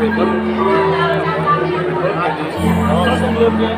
Oh, sebelumnya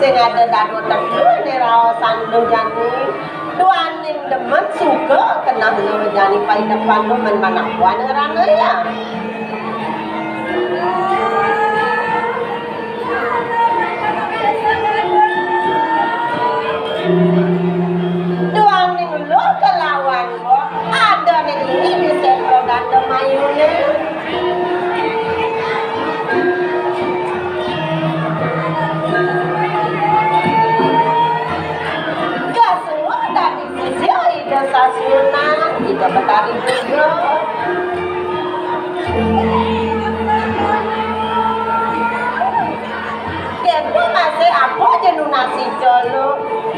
sing ada dado tetu nerawa sandung jani duaning demen suka kena ngejani pai depan lu men manakwan ngerana ya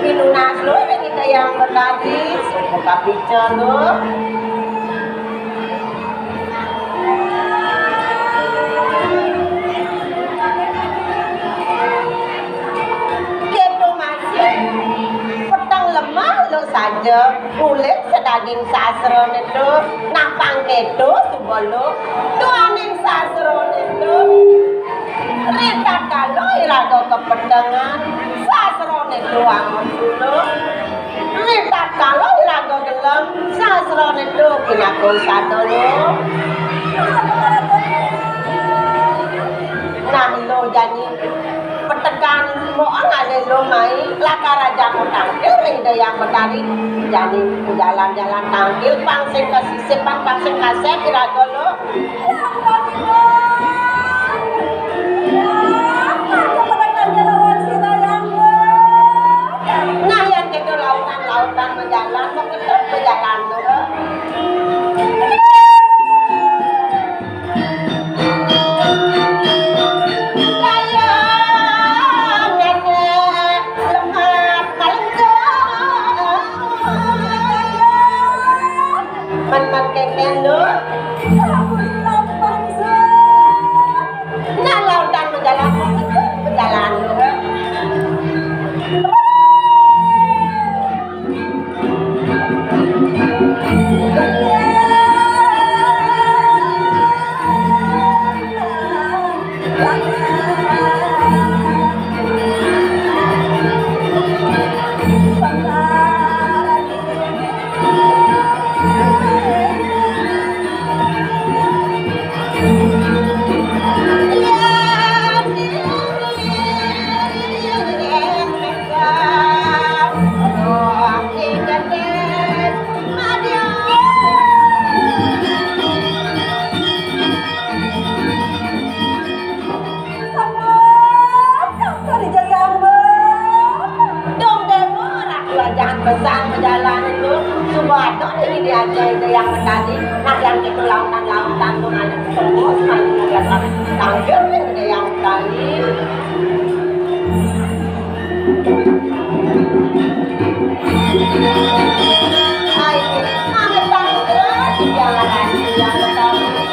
pinunas lo kita yang bertadi buka pica lo gitu masih petang lemah lo saja kulit sedaging sasron itu napang gitu subah lo tuanin sasron itu Rita kalau irago kepedangan sasron itu amat dulu Rita kalau irago gelem sasron itu kinakul sadolo nah lo jadi petekan mau ada lo mai laka raja mau tampil rinda yang bertari jadi jalan-jalan tampil pangsing ke sisipan pangsing kasih irago lo nah yang itu lautan berjalan mau kita berjalan dulu man keken lo nah lautan berjalan lo pesan perjalanan itu semua ini diajar itu yang tadi nak yang itu lautan tuh ada semua sekali ada tampil itu yang tadi ayo kami tampil jalan yang tadi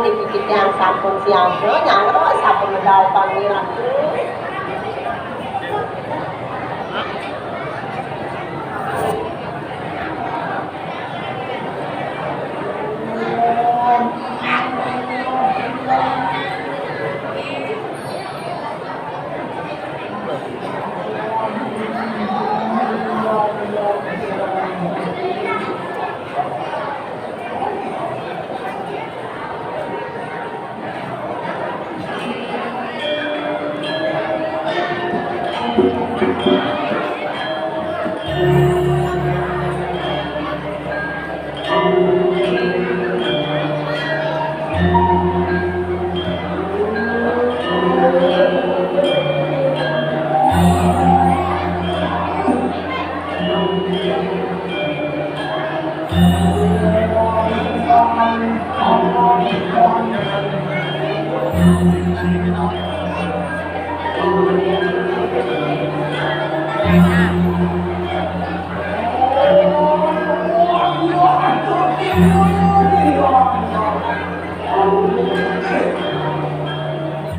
dipikir yang sampun siapa nyangro sampun medal panggilan Nah,